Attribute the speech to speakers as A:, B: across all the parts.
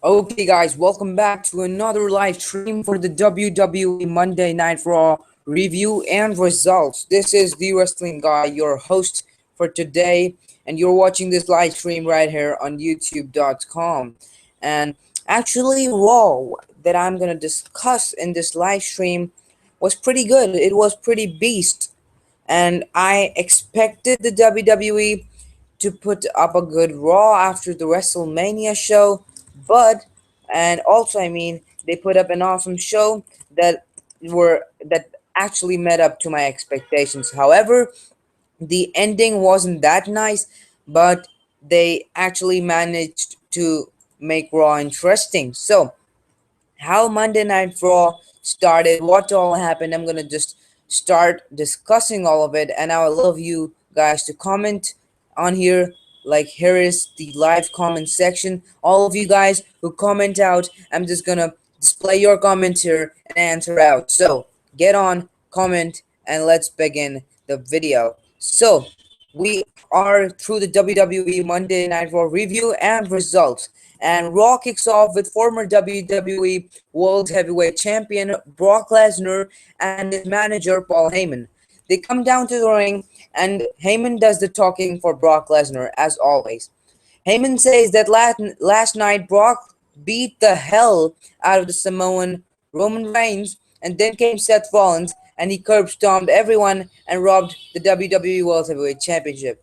A: Okay, guys, welcome back to another live stream for the WWE Monday Night Raw review and results. This is the Wrestling Guy, your host for today, and you're watching this live stream right here on YouTube.com. And actually, Raw that I'm gonna discuss in this live stream was pretty good. It was pretty beast, and I expected the WWE to put up a good Raw after the WrestleMania show, but and also they put up an awesome show that actually met up to my expectations. However, the ending wasn't that nice, but they actually managed to make Raw interesting. So how Monday Night Raw started, what all happened. I'm gonna just start discussing all of it, and I would love you guys to comment on here. Like, here is the live comment section. All of you guys who comment out, I'm just gonna display your comments here and answer out. So get on, comment, and let's begin the video. So we are through the WWE Monday Night Raw review and results. And Raw kicks off with former WWE World Heavyweight Champion Brock Lesnar and his manager Paul Heyman. They come down to the ring, and Heyman does the talking for Brock Lesnar as always. Heyman says that last night Brock beat the hell out of the Samoan Roman Reigns, and then came Seth Rollins, and he curb stomped everyone and robbed the WWE World Heavyweight Championship.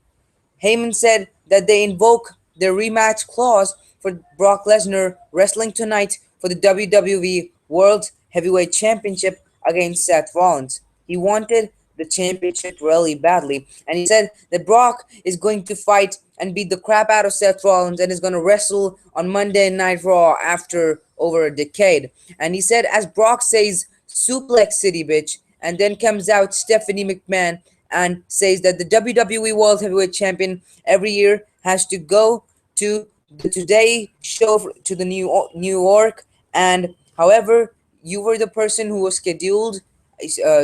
A: Heyman said that they invoke their rematch clause for Brock Lesnar wrestling tonight for the WWE World Heavyweight Championship against Seth Rollins. He wanted the championship really badly, and he said that Brock is going to fight and beat the crap out of Seth Rollins and is going to wrestle on Monday Night Raw after over a decade. And he said, as Brock says, Suplex City, bitch, and then comes out Stephanie McMahon and says that the WWE World Heavyweight Champion every year has to go to the Today show to the New York. And however, you were the person who was scheduled.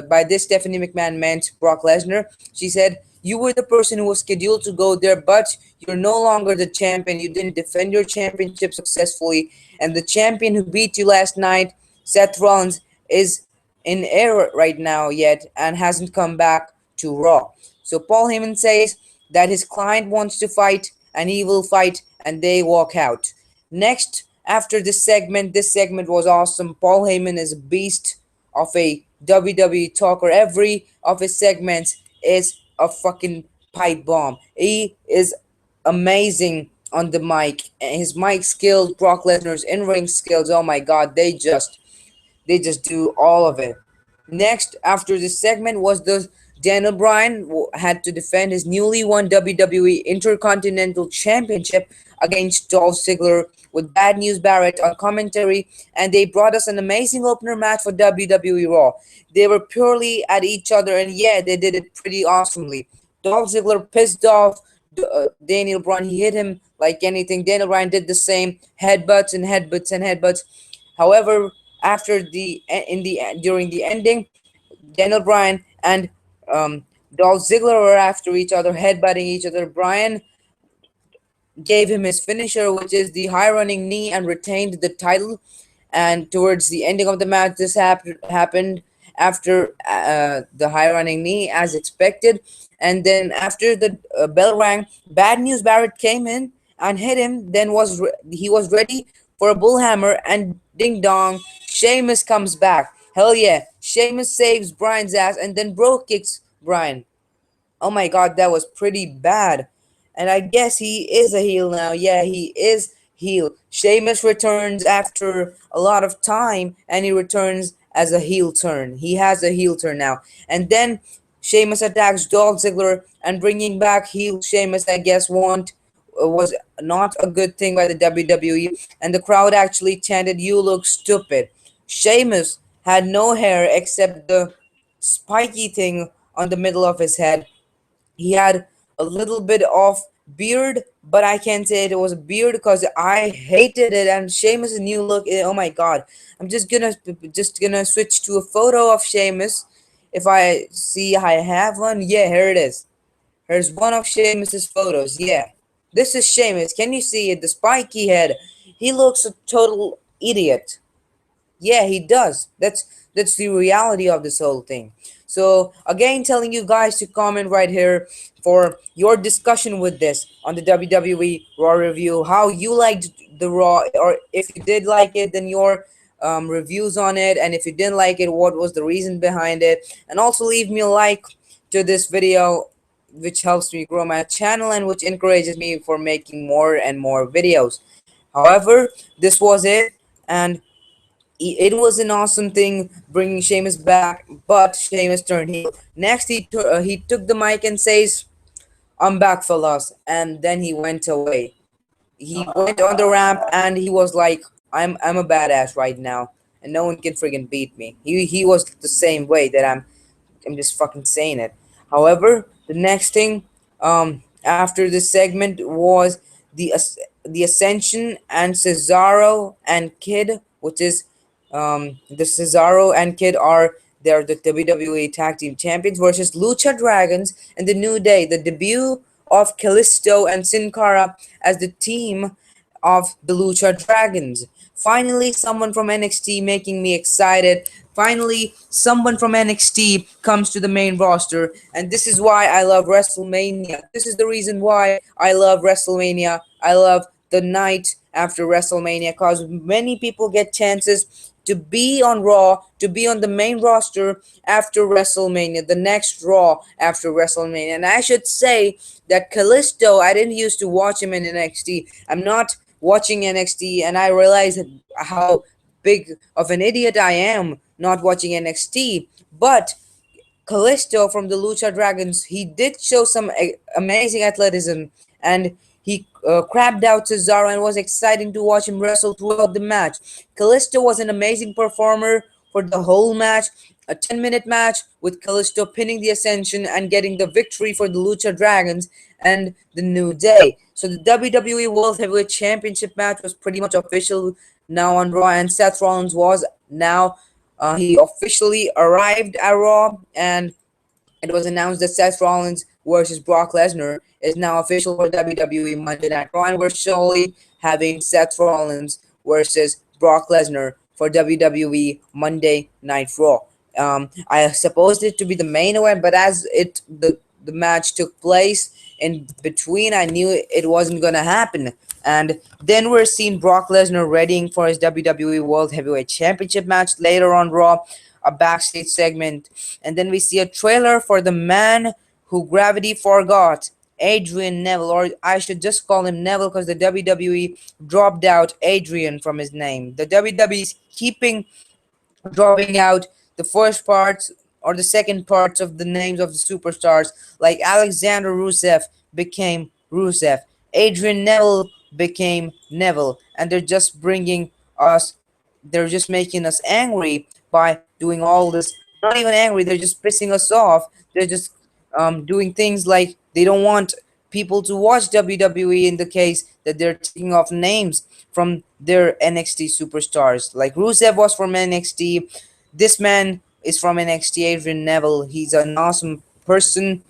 A: By this, Stephanie McMahon meant Brock Lesnar. She said, you were the person who was scheduled to go there, but you're no longer the champion. You didn't defend your championship successfully. And the champion who beat you last night, Seth Rollins, is in error right now yet and hasn't come back to Raw. So Paul Heyman says that his client wants to fight and he will fight, and they walk out. Next, after this segment was awesome. Paul Heyman is a beast of a WWE talker. Every of his segments is a fucking pipe bomb. He is amazing on the mic. His mic skills, Brock Lesnar's in-ring skills, oh my god, they just do all of it. Next, after this segment, was the Daniel Bryan had to defend his newly won WWE Intercontinental Championship against Dolph Ziggler with Bad News Barrett on commentary, and they brought us an amazing opener match for WWE Raw. They were purely at each other, and yeah, they did it pretty awesomely. Dolph Ziggler pissed off Daniel Bryan. He hit him like anything. Daniel Bryan did the same, headbutts and headbutts and headbutts. However, after the in the during the ending, Daniel Bryan and Dolph Ziggler were after each other, headbutting each other. Bryan gave him his finisher, which is the high running knee, and retained the title. And towards the ending of the match, this happened after the high running knee, as expected. And then after the bell rang, Bad News Barrett came in and hit him. Then he was ready for a bullhammer, and ding dong, Sheamus comes back. Hell yeah, Sheamus saves Bryan's ass, and then Bro kicks Bryan. Oh my god, that was pretty bad. And I guess he is a heel now. Yeah, he is heel. Sheamus returns after a lot of time, and he returns as a heel turn. He has a heel turn now. And then Sheamus attacks Dolph Ziggler, and bringing back heel Sheamus, I guess, was not a good thing by the WWE. And the crowd actually chanted, "You look stupid." Sheamus had no hair except the spiky thing on the middle of his head. He had a little bit of beard, but I can't say it was a beard because I hated it. And Sheamus' new look, oh my god! I'm just gonna switch to a photo of Sheamus. If I see I have one, yeah, here it is. Here's one of Sheamus's photos. Yeah, this is Sheamus. Can you see it? The spiky head. he looks a total idiot. Yeah, he does. That's the reality of this whole thing. So again, telling you guys to comment right here for your discussion with this on the WWE Raw review, how you liked the Raw, or if you did like it, then your reviews on it, and if you didn't like it, what was the reason behind it, and also leave me a like to this video, which helps me grow my channel and which encourages me for making more and more videos. However, this was it, and it was an awesome thing bringing Sheamus back, but Sheamus turned heel. Next, he took the mic and says, "I'm back, fellas," and then he went away. He went on the ramp and he was like, "I'm a badass right now, and no one can friggin' beat me." He was the same way that I'm just fucking saying it. However, the next thing after this segment was the Ascension and Cesaro and Kid, which is the Cesaro and Kid are they're the WWE Tag Team Champions versus Lucha Dragons and the New Day. The debut of Kalisto and Sin Cara as the team of the Lucha Dragons. Finally, someone from NXT making me excited. Finally, someone from NXT comes to the main roster, and this is why I love WrestleMania. This is the reason why I love WrestleMania. I love the night after WrestleMania because many people get chances to be on Raw, to be on the main roster after WrestleMania, the next Raw after WrestleMania. And I should say that Kalisto, I didn't used to watch him in NXT. I'm not watching NXT, and I realized how big of an idiot I am not watching NXT. But Kalisto from the Lucha Dragons, he did show some amazing athleticism, and he crabbed out Cesaro, and was exciting to watch him wrestle throughout the match. Kalisto was an amazing performer for the whole match. A 10-minute match with Kalisto pinning the Ascension and getting the victory for the Lucha Dragons and the New Day. So the WWE World Heavyweight Championship match was pretty much official now on Raw, and Seth Rollins was now he officially arrived at Raw, and it was announced that Seth Rollins versus Brock Lesnar is now official for WWE Monday Night Raw, and we're surely having Seth Rollins versus Brock Lesnar for WWE Monday Night Raw. I supposed it to be the main event, but as the match took place in between, I knew it wasn't gonna happen. And then we're seeing Brock Lesnar readying for his WWE World Heavyweight Championship match later on Raw, a backstage segment, and then we see a trailer for the man who gravity forgot, Adrian Neville, or I should just call him Neville because the WWE dropped out Adrian from his name. The WWE is keeping dropping out the first parts or the second parts of the names of the superstars, like Alexander Rusev became Rusev, Adrian Neville became Neville, and they're just making us angry by doing all this. Not even angry, they're just pissing us off. They're just doing things like they don't want people to watch WWE in the case that they're taking off names from their NXT superstars. Like Rusev was from NXT. This man is from NXT, Adrian Neville. He's an awesome person.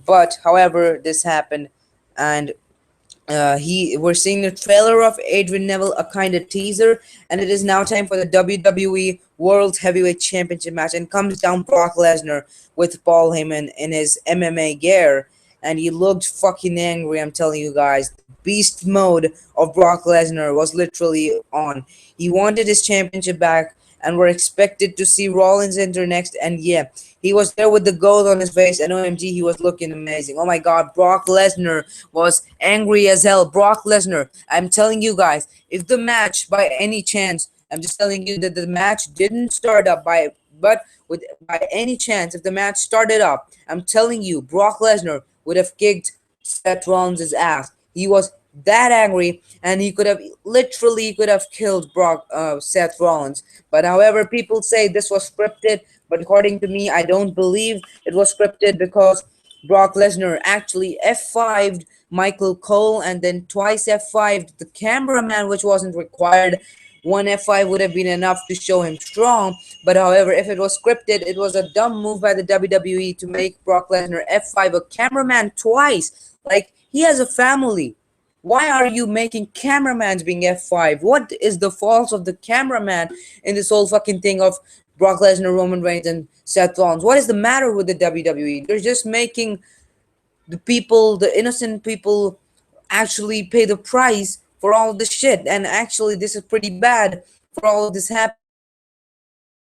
A: But however, this happened, and we're seeing the trailer of Adrian Neville, a kind of teaser, and it is now time for the WWE World Heavyweight Championship match. And comes down Brock Lesnar with Paul Heyman in his MMA gear, and he looked fucking angry. I'm telling you guys, beast mode of Brock Lesnar was literally on. He wanted his championship back, and we're expected to see Rollins enter next. And yeah, he was there with the gold on his face, and OMG, he was looking amazing. Oh my god, Brock Lesnar was angry as hell. Brock Lesnar, I'm telling you guys, if the match by any chance, I'm just telling you that the match didn't start up by any chance, if the match started up, I'm telling you, Brock Lesnar would have kicked Seth Rollins' ass. He was that angry, and he could have killed Seth Rollins. But however, people say this was scripted, but according to me, I don't believe it was scripted, because Brock Lesnar actually F5'd Michael Cole and then twice F5'd the cameraman, which wasn't required. One F5 would have been enough to show him strong, but however, if it was scripted, it was a dumb move by the WWE to make Brock Lesnar F5 a cameraman twice. Like, he has a family. Why are you making cameraman's being F5? What is the fault of the cameraman in this whole fucking thing of Brock Lesnar, Roman Reigns, and Seth Rollins? What is the matter with the WWE? They're just making the people, the innocent people, actually pay the price for all this shit. And actually, this is pretty bad for all of this happening.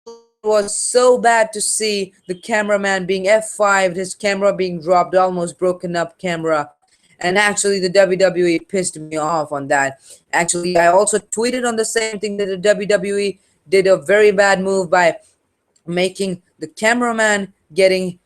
A: Actually, it was so bad to see the cameraman being F5'd, his camera being dropped, almost broken up camera. And actually, the WWE pissed me off on that. Actually, I also tweeted on the same thing that the WWE did a very bad move by making the cameraman getting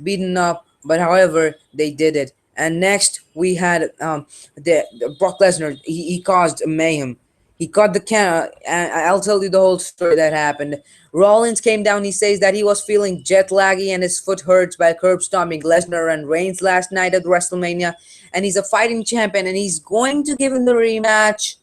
A: beaten up, but however they did it. And next we had the Brock Lesnar. He caused mayhem. He caught the camera, and I'll tell you the whole story that happened. Rollins came down. He says that he was feeling jet laggy and his foot hurts by curb stomping Lesnar and Reigns last night at WrestleMania, and he's a fighting champion and he's going to give him the rematch,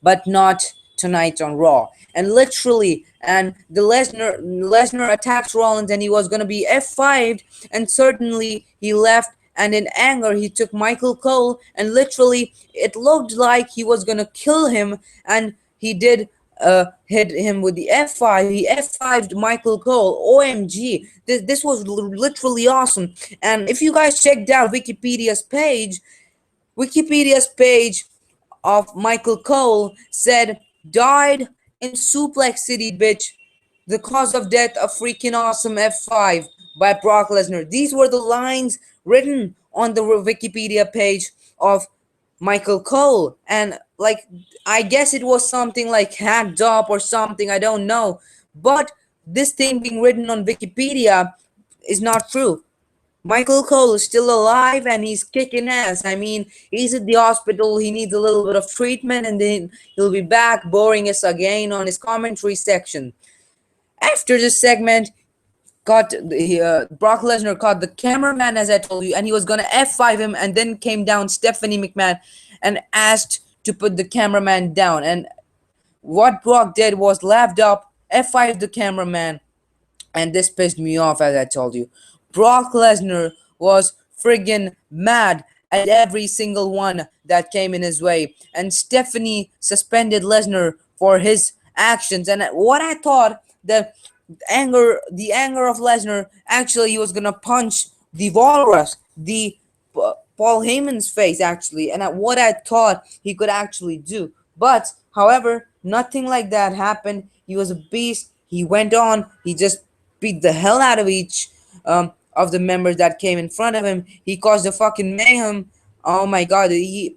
A: but not tonight on Raw. And literally, and the Lesnar attacks Rollins, and he was gonna be F5'd, and certainly he left. And in anger, he took Michael Cole, and literally, it looked like he was gonna kill him, and he did. Hit him with the F5. He F5'd Michael Cole. OMG. This was literally awesome. And if you guys checked out Wikipedia's page of Michael Cole said, died in Suplex City, bitch. The cause of death, a freaking awesome F5 by Brock Lesnar. These were the lines written on the Wikipedia page of Michael Cole. And like, I guess it was something like hacked up or something, I don't know. But this thing being written on Wikipedia is not true. Michael Cole is still alive and he's kicking ass. I mean, he's at the hospital. He needs a little bit of treatment and then he'll be back boring us again on his commentary section. After this segment, Brock Lesnar caught the cameraman, as I told you, and he was going to F5 him, and then came down Stephanie McMahon and asked to put the cameraman down. And what Brock did was laughed up, F5 the cameraman, and this pissed me off, as I told you. Brock Lesnar was friggin' mad at every single one that came in his way, and Stephanie suspended Lesnar for his actions. And what I thought, the anger of Lesnar, actually he was gonna punch the Walrus, the Paul Heyman's face, actually, and what I thought he could actually do. But however, nothing like that happened. He was a beast. He went on. He just beat the hell out of each of the members that came in front of him. He caused a fucking mayhem. Oh my god, he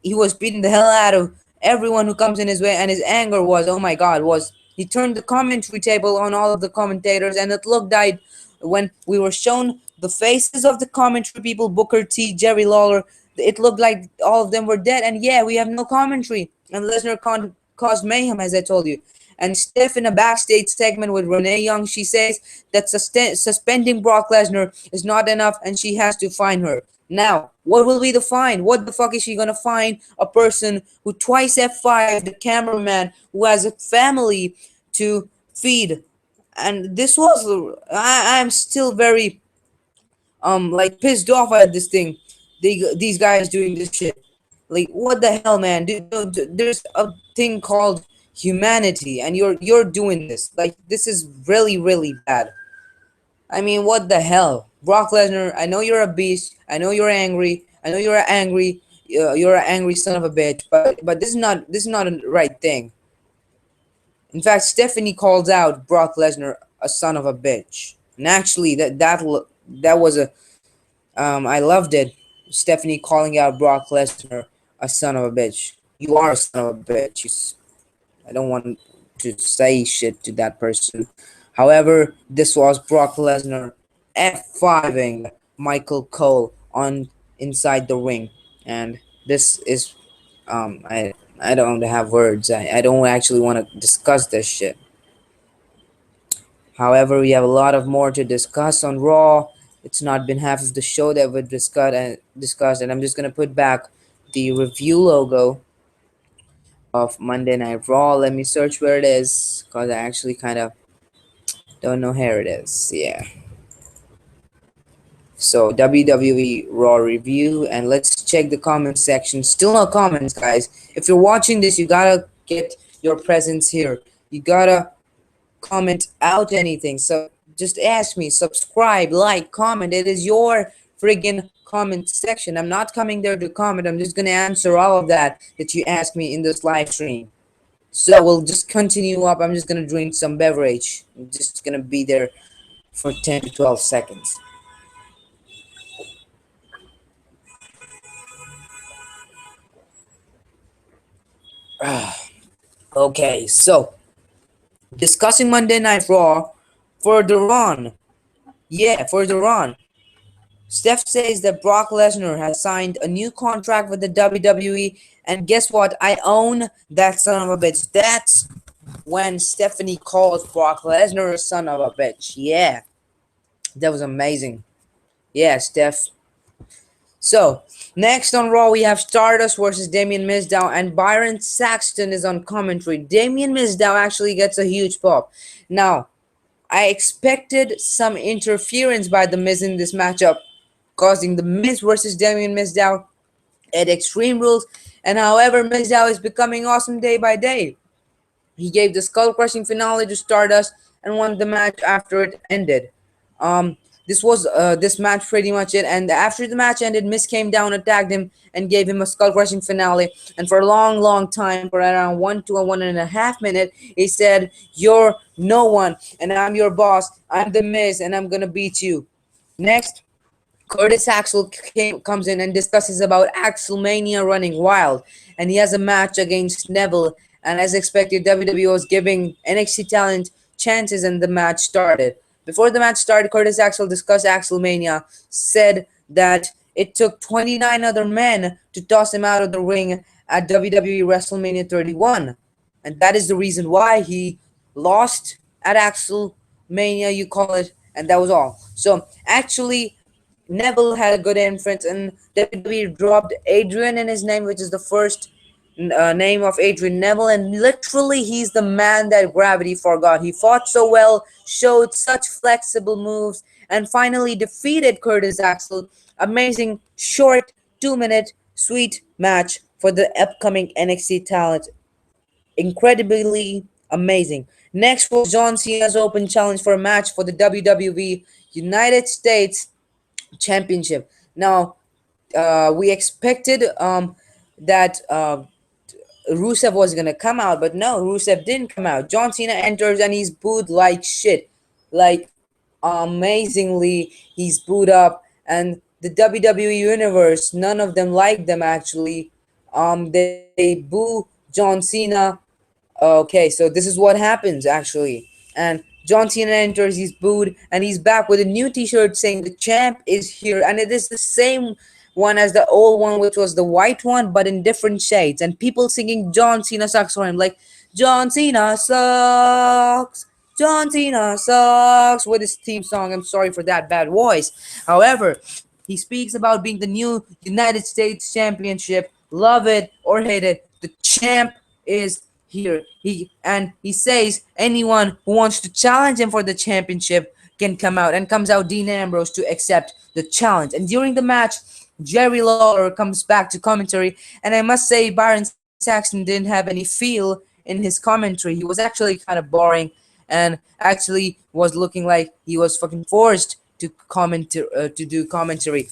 A: was beating the hell out of everyone who comes in his way, and his anger was, oh my god, was he turned the commentary table on all of the commentators, and it looked like when we were shown the faces of the commentary people, Booker T, Jerry Lawler, it looked like all of them were dead, and yeah, we have no commentary, and Lesnar caused mayhem, as I told you. And Steph, in a backstage segment with Renee Young, she says that suspending Brock Lesnar is not enough and she has to fine her. Now, what will be the fine? What the fuck is she gonna fine a person who twice F5 the cameraman who has a family to feed? And this was, I'm still very like pissed off at this thing. These guys doing this shit. Like, what the hell, man? There's a thing called humanity, and you're doing this. Like, this is really, really bad. I mean, what the hell, Brock Lesnar? I know you're a beast. I know you're angry. I know you're angry. You're an angry son of a bitch. But this is not a right thing. In fact, Stephanie calls out Brock Lesnar a son of a bitch, and actually, that was a I loved it. Stephanie calling out Brock Lesnar a son of a bitch. You are a son of a bitch. I don't want to say shit to that person. However, this was Brock Lesnar F5ing Michael Cole on inside the ring, and this is I don't have words. I don't actually want to discuss this shit. However, we have a lot of more to discuss on Raw. It's not been half of the show that we discussed, and I'm just gonna put back the review logo of Monday Night Raw. Let me search where it is, because I actually kind of don't know where it is. Yeah. So WWE Raw review, and let's check the comment section. Still no comments, guys. If you're watching this, you gotta get your presence here. You gotta comment out anything. So just ask me, subscribe, like, comment. It is your friggin' comment section. I'm not coming there to comment. I'm just gonna answer all of that you ask me in this live stream. So we'll just continue up. I'm just gonna drink some beverage. I'm just gonna be there for 10 to 12 seconds. Okay, so discussing Monday Night Raw for the run. Yeah, for the run. Steph says that Brock Lesnar has signed a new contract with the WWE, and guess what? I own that son of a bitch. That's when Stephanie calls Brock Lesnar a son of a bitch. Yeah, that was amazing. Yeah, Steph. So, next on Raw, we have Stardust versus Damien Mizdow, and Byron Saxton is on commentary. Damien Mizdow actually gets a huge pop. Now, I expected some interference by The Miz in this matchup, causing The Miz versus Damien Mizdow at Extreme Rules, and however, Mizdow is becoming awesome day by day. He gave the skull-crushing finale to Stardust and won the match after it ended. This match pretty much it. And after the match ended, Miz came down, attacked him, and gave him a skull-crushing finale. And for a long, long time, for around 1 to 1.5 minutes, he said, "You're no one, and I'm your boss. I'm the Miz, and I'm gonna beat you." Next, Curtis Axel comes in and discusses about Axelmania running wild, and he has a match against Neville. And as expected, WWE was giving NXT talent chances, and the match started. Before the match started, Curtis Axel discussed Axelmania, said that it took 29 other men to toss him out of the ring at WWE WrestleMania 31, and that is the reason why he lost at Axelmania, you call it, and that was all. So actually, Neville had a good entrance, and WWE dropped Adrian in his name, which is the first name of Adrian Neville, and literally he's the man that gravity forgot. He fought so well, showed such flexible moves, and finally defeated Curtis Axel. Amazing, short, 2 minute, sweet match for the upcoming NXT talent. Incredibly amazing. Next was John Cena's open challenge for a match for the WWE United States Championship. Now, we expected that Rusev was gonna come out, but no, Rusev didn't come out. John Cena enters and he's booed like shit, like amazingly he's booed up, and the WWE universe, none of them like them actually. They boo John Cena. Okay, so this is what happens actually. And John Cena enters, he's booed, and he's back with a new t-shirt saying the champ is here. And it is the same one as the old one, which was the white one, but in different shades. And people singing John Cena sucks for him, like John Cena sucks. John Cena sucks with his theme song. I'm sorry for that bad voice. However, he speaks about being the new United States Championship. Love it or hate it, the champ is here. He says anyone who wants to challenge him for the championship can come out, and comes out Dean Ambrose to accept the challenge. And during the match, Jerry Lawler comes back to commentary, and I must say Byron Saxton didn't have any feel in his commentary. He was actually kind of boring, and actually was looking like he was fucking forced to do commentary.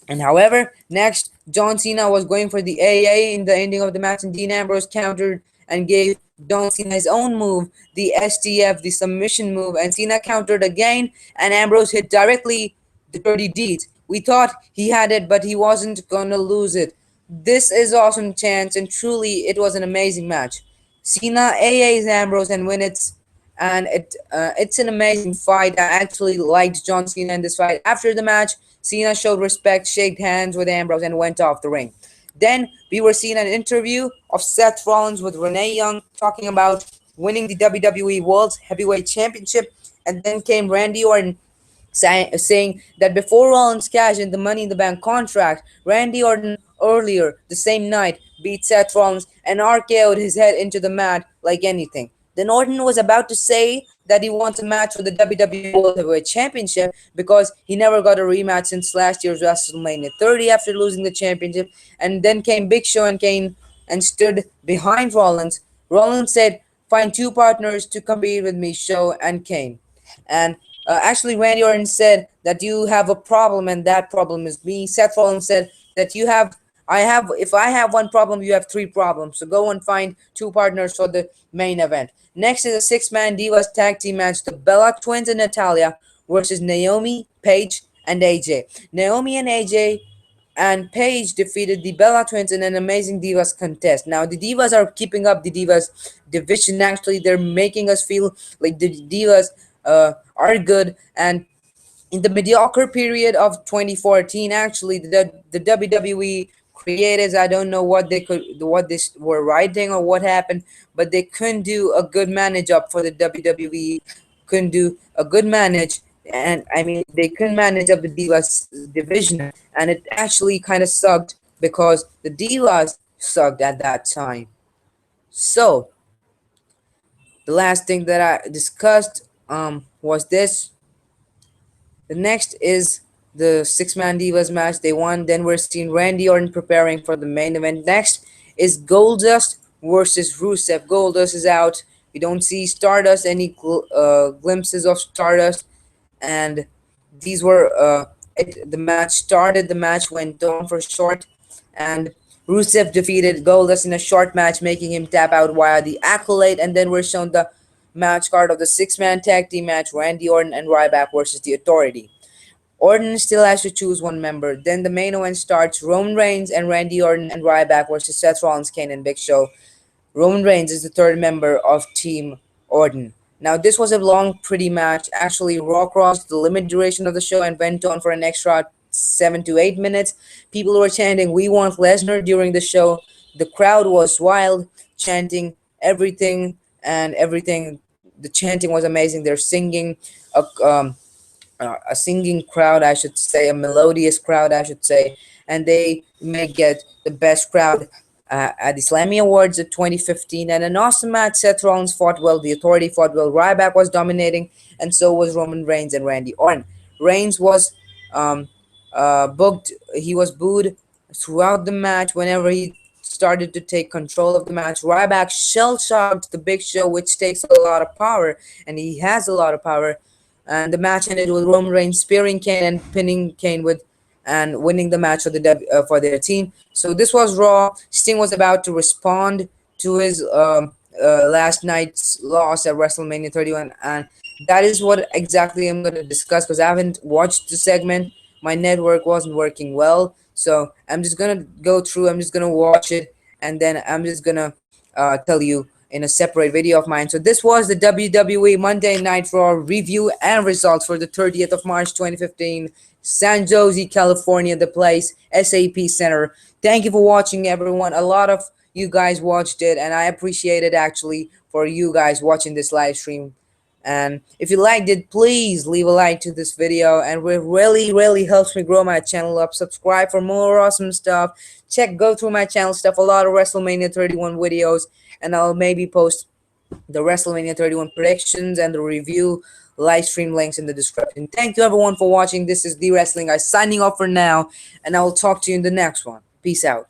A: And however, next, John Cena was going for the AA in the ending of the match, and Dean Ambrose countered and gave John Cena his own move, the STF, the submission move, and Cena countered again, and Ambrose hit directly the Dirty Deeds. We thought he had it, but he wasn't gonna lose it. This is awesome chance, and truly, it was an amazing match. Cena AA's Ambrose and win it, and it's an amazing fight. I actually liked John Cena in this fight. After the match, Cena showed respect, shook hands with Ambrose, and went off the ring. Then we were seeing an interview of Seth Rollins with Renee Young talking about winning the WWE World Heavyweight Championship, and then came Randy Orton saying that before Rollins cashed in the Money in the Bank contract, Randy Orton earlier the same night beat Seth Rollins and RKO'd his head into the mat like anything. Then Orton was about to say that he wants a match for the WWE World Heavyweight Championship because he never got a rematch since last year's WrestleMania 30 after losing the championship. And then came Big Show and Kane and stood behind Rollins. Rollins said, "Find two partners to compete with me, Show and Kane." And actually, Randy Orton said that you have a problem, and that problem is me. Seth Rollins said that if I have one problem, you have three problems. So go and find two partners for the main event. Next is a six-man Divas tag team match: the Bella Twins and Natalia versus Naomi, Paige, and AJ. Naomi and AJ and Paige defeated the Bella Twins in an amazing Divas contest. Now, the Divas are keeping up the Divas division. Actually, they're making us feel like the Divas are good. And in the mediocre period of 2014, actually, the WWE creators, I don't know what they were writing or what happened, but they couldn't do a good manage up for the WWE. Couldn't do a good manage, and I mean they couldn't manage up the Divas division, and it actually kind of sucked because the Divas sucked at that time. So the last thing that I discussed was this. The next is the six-man Divas match. They won. Then we're seeing Randy Orton preparing for the main event. Next is Goldust versus Rusev. Goldust is out. We don't see Stardust, any glimpses of Stardust. And these were the match started. The match went on for short. And Rusev defeated Goldust in a short match, making him tap out via the Accolade. And then we're shown the match card of the six-man tag team match: Randy Orton and Ryback versus the Authority. Orton still has to choose one member. Then the main event starts: Roman Reigns and Randy Orton and Ryback versus Seth Rollins, Kane, and Big Show. Roman Reigns is the third member of Team Orton. Now, this was a long, pretty match. Actually, Raw crossed the limit duration of the show and went on for an extra 7 to 8 minutes. People were chanting, "We want Lesnar" during the show. The crowd was wild, chanting everything and everything. The chanting was amazing. They're singing a singing crowd, I should say, a melodious crowd, I should say, and they may get the best crowd at the Slammy Awards of 2015. And an awesome match. Seth Rollins fought well, the Authority fought well, Ryback was dominating, and so was Roman Reigns and Randy Orton. Reigns was um, booked, he was booed throughout the match whenever he started to take control of the match. Ryback shell shocked the Big Show, which takes a lot of power, and he has a lot of power. And the match ended with Roman Reigns spearing Kane and pinning Kane with and winning the match for for their team. So this was Raw. Sting was about to respond to his last night's loss at WrestleMania 31, and that is what exactly I'm going to discuss because I haven't watched the segment. My network wasn't working well, so I'm just gonna go through. I'm just gonna watch it, and then I'm just gonna tell you in a separate video of mine. So this was the WWE Monday Night Raw review and results for the 30th of March 2015, San Jose, California, the place, SAP Center. Thank you for watching, everyone. A lot of you guys watched it, and I appreciate it actually for you guys watching this live stream. And if you liked it, please leave a like to this video, and it really helps me grow my channel up. Subscribe for more awesome stuff. Go through my channel stuff, a lot of WrestleMania 31 videos, and I'll maybe post the WrestleMania 31 predictions and the review live stream links in the description. Thank you everyone for watching. This is The Wrestling Guy signing off for now, and I will talk to you in the next one. Peace out.